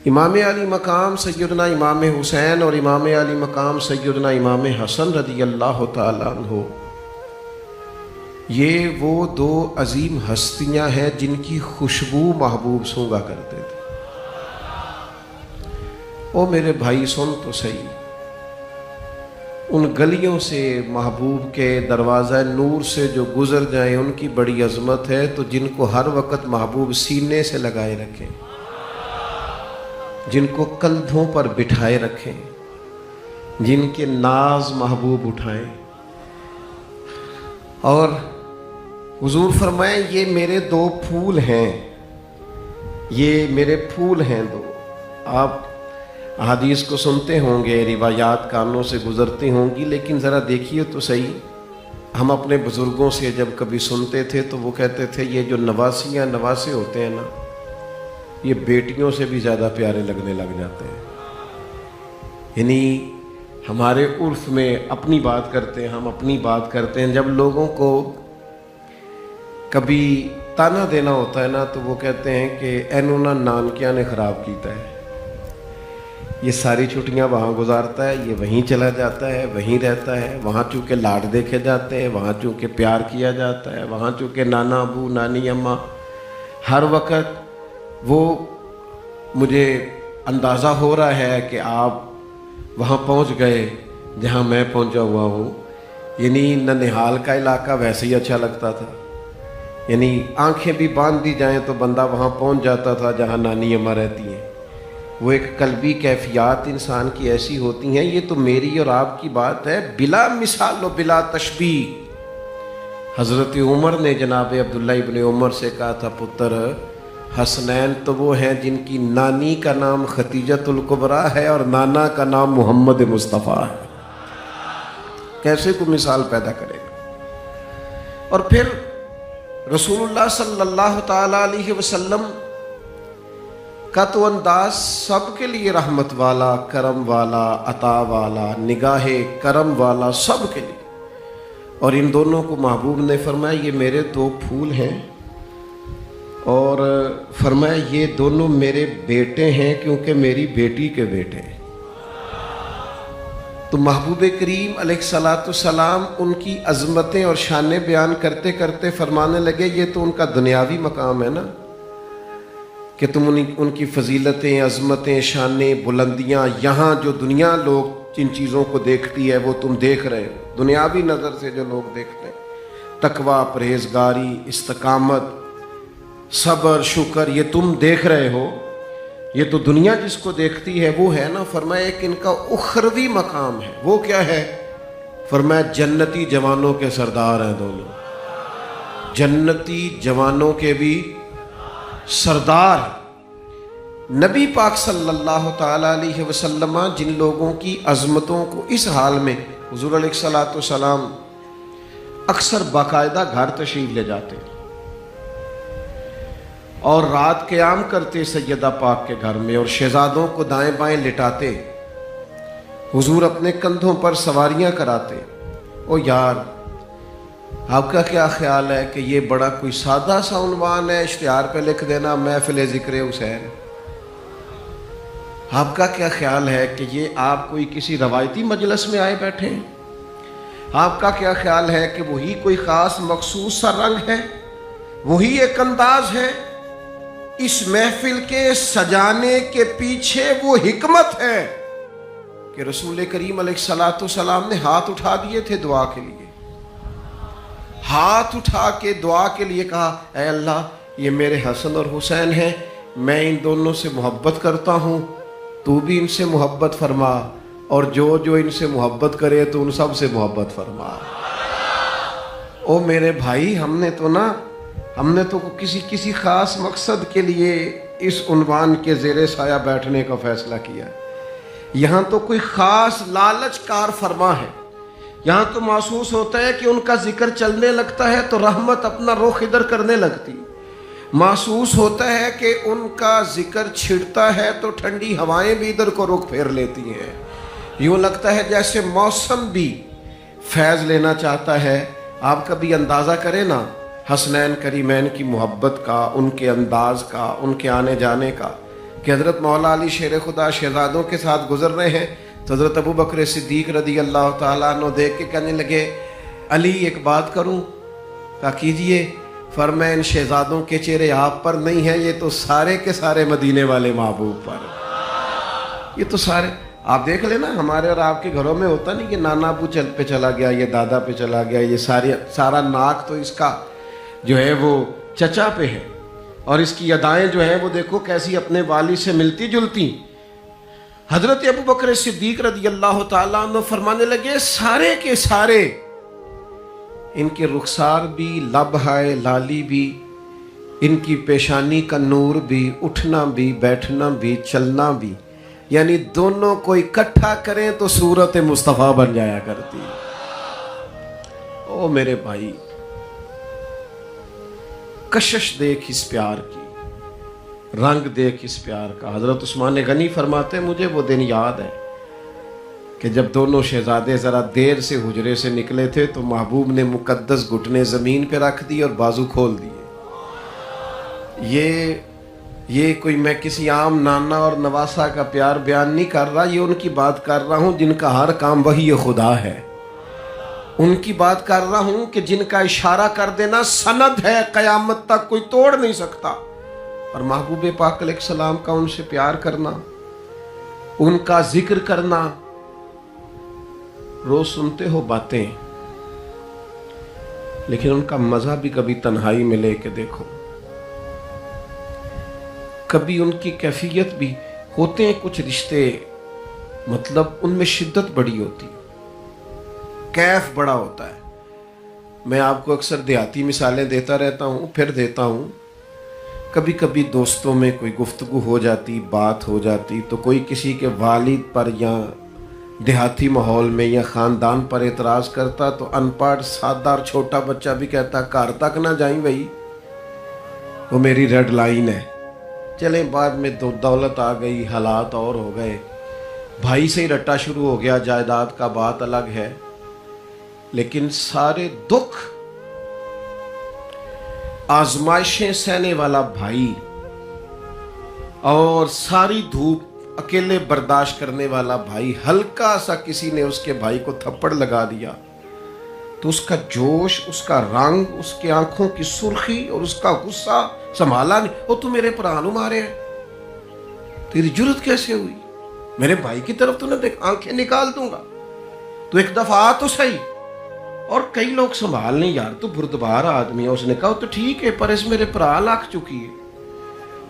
امام علی مقام سیدنا امام حسین اور امام علی مقام سیدنا امام حسن رضی اللہ تعالیٰ عنہ، یہ وہ دو عظیم ہستیاں ہیں جن کی خوشبو محبوب سونگا کرتے تھے۔ او میرے بھائی سن تو صحیح، ان گلیوں سے محبوب کے دروازہ نور سے جو گزر جائیں ان کی بڑی عظمت ہے، تو جن کو ہر وقت محبوب سینے سے لگائے رکھیں، جن کو کندھوں پر بٹھائے رکھیں، جن کے ناز محبوب اٹھائیں، اور حضور فرمائیں یہ میرے دو پھول ہیں، یہ میرے پھول ہیں دو۔ آپ حدیث کو سنتے ہوں گے، روایات کانوں سے گزرتی ہوں گی، لیکن ذرا دیکھیے تو صحیح، ہم اپنے بزرگوں سے جب کبھی سنتے تھے تو وہ کہتے تھے یہ جو نواسیاں نواسے ہوتے ہیں نا، یہ بیٹیوں سے بھی زیادہ پیارے لگنے لگ جاتے ہیں۔ یعنی ہمارے عرف میں اپنی بات کرتے ہیں، ہم اپنی بات کرتے ہیں، جب لوگوں کو کبھی تانا دینا ہوتا ہے نا تو وہ کہتے ہیں کہ اینو نا نانکیاں نے خراب کیتا ہے، یہ ساری چھٹیاں وہاں گزارتا ہے، یہ وہیں چلا جاتا ہے، وہیں رہتا ہے، وہاں چونکہ لاڈ دیکھے جاتے ہیں، وہاں چونکہ پیار کیا جاتا ہے، وہاں چونکہ نانا ابو نانی اماں ہر وقت۔ وہ مجھے اندازہ ہو رہا ہے کہ آپ وہاں پہنچ گئے جہاں میں پہنچا ہوا ہوں، یعنی ننہال کا علاقہ ویسے ہی اچھا لگتا تھا، یعنی آنکھیں بھی باندھ دی جائیں تو بندہ وہاں پہنچ جاتا تھا جہاں نانی اماں رہتی ہیں۔ وہ ایک قلبی کیفیات انسان کی ایسی ہوتی ہیں، یہ تو میری اور آپ کی بات ہے بلا مثال و بلا تشبیہ۔ حضرت عمر نے جناب عبداللہ ابن عمر سے کہا تھا، پتر حسنین تو وہ ہیں جن کی نانی کا نام ختیجۃ الکبریٰ ہے اور نانا کا نام محمد مصطفیٰ ہے۔ کیسے کوئی مثال پیدا کرے گا؟ اور پھر رسول اللہ صلی اللہ تعالیٰ علیہ وسلم کا تو انداز سب کے لیے رحمت والا، کرم والا، عطا والا، نگاہ کرم والا، سب کے لیے۔ اور ان دونوں کو محبوب نے فرمایا یہ میرے دو پھول ہیں، اور فرمایا یہ دونوں میرے بیٹے ہیں کیونکہ میری بیٹی کے بیٹے ہیں۔ تو محبوب کریم علیہ الصلاۃ والسلام ان کی عظمتیں اور شانیں بیان کرتے کرتے فرمانے لگے یہ تو ان کا دنیاوی مقام ہے نا، کہ تم ان کی فضیلتیں، عظمتیں، شانیں، بلندیاں یہاں جو دنیا لوگ جن چیزوں کو دیکھتی ہے وہ تم دیکھ رہے ہو، دنیاوی نظر سے جو لوگ دیکھتے ہیں، تقویٰ، پرہیزگاری، استقامت، صبر، شکر، یہ تم دیکھ رہے ہو، یہ تو دنیا جس کو دیکھتی ہے وہ ہے نا۔ فرمایا کہ ان کا اخروی مقام ہے، وہ کیا ہے؟ فرمایا جنتی جوانوں کے سردار ہیں دونوں، جنتی جوانوں کے بھی سردار۔ نبی پاک صلی اللہ تعالیٰ علیہ وسلم جن لوگوں کی عظمتوں کو اس حال میں حضور علیہ الصلاۃ والسلام اکثر باقاعدہ گھر تشریف لے جاتے اور رات قیام کرتے سیدہ پاک کے گھر میں، اور شہزادوں کو دائیں بائیں لٹاتے، حضور اپنے کندھوں پر سواریاں کراتے۔ او یار، آپ کا کیا خیال ہے کہ یہ بڑا کوئی سادہ سا عنوان ہے اشتہار پہ لکھ دینا محفل ذکر حسین؟ آپ کا کیا خیال ہے کہ یہ آپ کوئی کسی روایتی مجلس میں آئے بیٹھے ہیں؟ آپ کا کیا خیال ہے کہ وہی کوئی خاص مخصوص سا رنگ ہے، وہی ایک انداز ہے؟ اس محفل کے سجانے کے پیچھے وہ حکمت ہے کہ رسول کریم علیہ الصلاۃ والسلام نے ہاتھ اٹھا دیے تھے دعا کے لیے، ہاتھ اٹھا کے دعا کے لیے کہا اے اللہ یہ میرے حسن اور حسین ہیں، میں ان دونوں سے محبت کرتا ہوں، تو بھی ان سے محبت فرما، اور جو ان سے محبت کرے تو ان سب سے محبت فرما۔ او میرے بھائی، ہم نے تو کسی خاص مقصد کے لیے اس عنوان کے زیر سایہ بیٹھنے کا فیصلہ کیا ہے۔ یہاں تو کوئی خاص لالچ کار فرما ہے، یہاں تو محسوس ہوتا ہے کہ ان کا ذکر چلنے لگتا ہے تو رحمت اپنا رخ ادھر کرنے لگتی، محسوس ہوتا ہے کہ ان کا ذکر چھڑتا ہے تو ٹھنڈی ہوائیں بھی ادھر کو رخ پھیر لیتی ہیں، یوں لگتا ہے جیسے موسم بھی فیض لینا چاہتا ہے۔ آپ کبھی اندازہ کریں نا حسنین کریمین کی محبت کا، ان کے انداز کا، ان کے آنے جانے کا، کہ حضرت مولا علی شیر خدا شہزادوں کے ساتھ گزر رہے ہیں تو حضرت ابو بکر صدیق رضی اللہ تعالیٰ عنہ دیکھ کے کہنے لگے علی ایک بات کروں؟ کہا کیجئے۔ فرمایا ان شہزادوں کے چہرے آپ پر نہیں ہیں، یہ تو سارے کے سارے مدینے والے محبوب پر، یہ تو سارے۔ آپ دیکھ لیں نا ہمارے اور آپ کے گھروں میں ہوتا نہیں کہ نانا ابو پہ چلا گیا، یہ دادا پہ چلا گیا، یہ سارا ناک تو اس کا جو ہے وہ چچا پہ ہے، اور اس کی ادائیں جو ہیں وہ دیکھو کیسی اپنے والد سے ملتی جلتی۔ حضرت ابو بکر صدیق رضی اللہ تعالیٰ عنہ فرمانے لگے سارے کے سارے، ان کے رخسار بھی، لب ہائے لالی بھی، ان کی پیشانی کا نور بھی، اٹھنا بھی، بیٹھنا بھی، چلنا بھی، یعنی دونوں کو اکٹھا کریں تو صورت مصطفیٰ بن جایا کرتی۔ او میرے بھائی، کشش دیکھ اس پیار کی، رنگ دیکھ اس پیار کا۔ حضرت عثمان غنی فرماتے مجھے وہ دن یاد ہے کہ جب دونوں شہزادے ذرا دیر سے حجرے سے نکلے تھے تو محبوب نے مقدس گھٹنے زمین پہ رکھ دی اور بازو کھول دیے۔ یہ کوئی میں کسی عام نانا اور نواسا کا پیار بیان نہیں کر رہا، یہ ان کی بات کر رہا ہوں جن کا ہر کام وحی خدا ہے، ان کی بات کر رہا ہوں کہ جن کا اشارہ کر دینا سند ہے، قیامت تک کوئی توڑ نہیں سکتا۔ اور محبوب پاک علیہ السلام کا ان سے پیار کرنا، ان کا ذکر کرنا، روز سنتے ہو باتیں، لیکن ان کا مزہ بھی کبھی تنہائی میں لے کے دیکھو، کبھی ان کی کیفیت بھی ہوتے ہیں کچھ رشتے، مطلب ان میں شدت بڑی ہوتی ہے، کیف بڑا ہوتا ہے۔ میں آپ کو اکثر دیہاتی مثالیں دیتا رہتا ہوں، پھر دیتا ہوں۔ کبھی کبھی دوستوں میں کوئی گفتگو ہو جاتی، بات ہو جاتی، تو کوئی کسی کے والد پر یا دیہاتی ماحول میں یا خاندان پر اعتراض کرتا تو ان پڑھ سادہ اور چھوٹا بچہ بھی کہتا گھر تک نہ جائیں بھائی، وہ میری ریڈ لائن ہے۔ چلیں بعد میں دولت آ گئی، حالات اور ہو گئے، بھائی سے ہی رٹا شروع ہو گیا، جائیداد کا بات الگ ہے، لیکن سارے دکھ آزمائشیں سہنے والا بھائی اور ساری دھوپ اکیلے برداشت کرنے والا بھائی، ہلکا سا کسی نے اس کے بھائی کو تھپڑ لگا دیا تو اس کا جوش، اس کا رنگ، اس کی آنکھوں کی سرخی اور اس کا غصہ سنبھالا نہیں۔ وہ تو میرے پرانو مارے ہیں، تیری جرت کیسے ہوئی؟ میرے بھائی کی طرف تو نہ دیکھ، آنکھیں نکال دوں گا، تو ایک دفعہ آ تو صحیح۔ اور کئی لوگ سنبھال نہیں، یار تو بردبار آدمی ہے، اس نے کہا تو ٹھیک ہے پر اس میرے پرا لاکھ چکی ہے،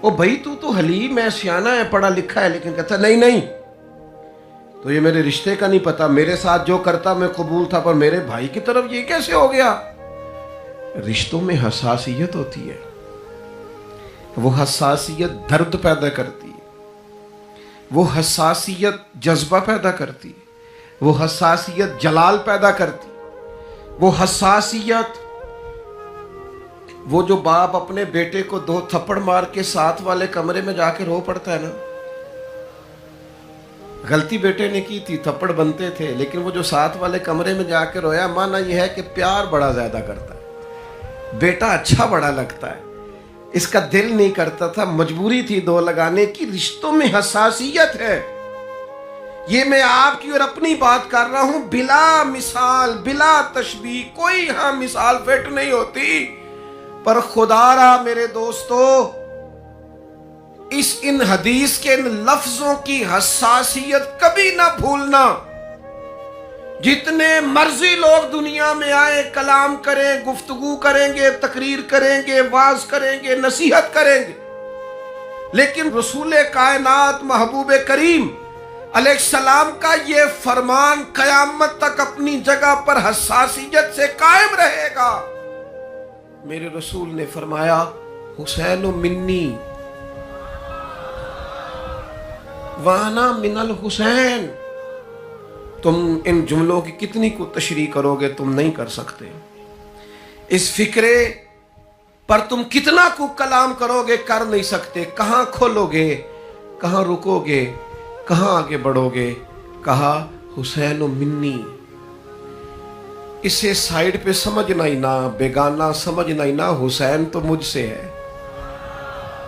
او بھائی تو حلیم ہے، سیانہ ہے، پڑھا لکھا ہے، لیکن کہتا نہیں تو یہ میرے رشتے کا نہیں پتا، میرے ساتھ جو کرتا میں قبول تھا، پر میرے بھائی کی طرف یہ کیسے ہو گیا؟ رشتوں میں حساسیت ہوتی ہے، وہ حساسیت درد پیدا کرتی ہے، وہ حساسیت جذبہ پیدا کرتی ہے، وہ حساسیت جلال پیدا کرتی ہے، وہ حساسیت، وہ جو باپ اپنے بیٹے کو 2 تھپڑ مار کے ساتھ والے کمرے میں جا کے رو پڑتا ہے نا، غلطی بیٹے نے کی تھی، تھپڑ بنتے تھے، لیکن وہ جو ساتھ والے کمرے میں جا کے رویا، مانا یہ ہے کہ پیار بڑا زیادہ کرتا ہے، بیٹا اچھا بڑا لگتا ہے، اس کا دل نہیں کرتا تھا، مجبوری تھی 2 لگانے کی۔ رشتوں میں حساسیت ہے، یہ میں آپ کی اور اپنی بات کر رہا ہوں، بلا مثال، بلا تشبیہ، کوئی ہاں مثال فٹ نہیں ہوتی، پر خدا را میرے دوستو، ان حدیث کے ان لفظوں کی حساسیت کبھی نہ بھولنا۔ جتنے مرضی لوگ دنیا میں آئے، کلام کریں، گفتگو کریں گے، تقریر کریں گے، واعظ کریں گے، نصیحت کریں گے، لیکن رسول کائنات محبوب کریم علیہ السلام کا یہ فرمان قیامت تک اپنی جگہ پر حساسیت سے قائم رہے گا۔ میرے رسول نے فرمایا حسین منی وانا من الحسین۔ تم ان جملوں کی کتنی کو تشریح کرو گے تم نہیں کر سکتے، اس فکرے پر تم کتنا کو کلام کرو گے کر نہیں سکتے۔ کہاں کھولو گے، کہاں رکو گے، کہاں آگے بڑھو گے؟ کہا حسین منی، اسے سائیڈ پہ سمجھنا ہی نہ، بیگانہ سمجھنا ہی نہ، حسین تو مجھ سے ہے،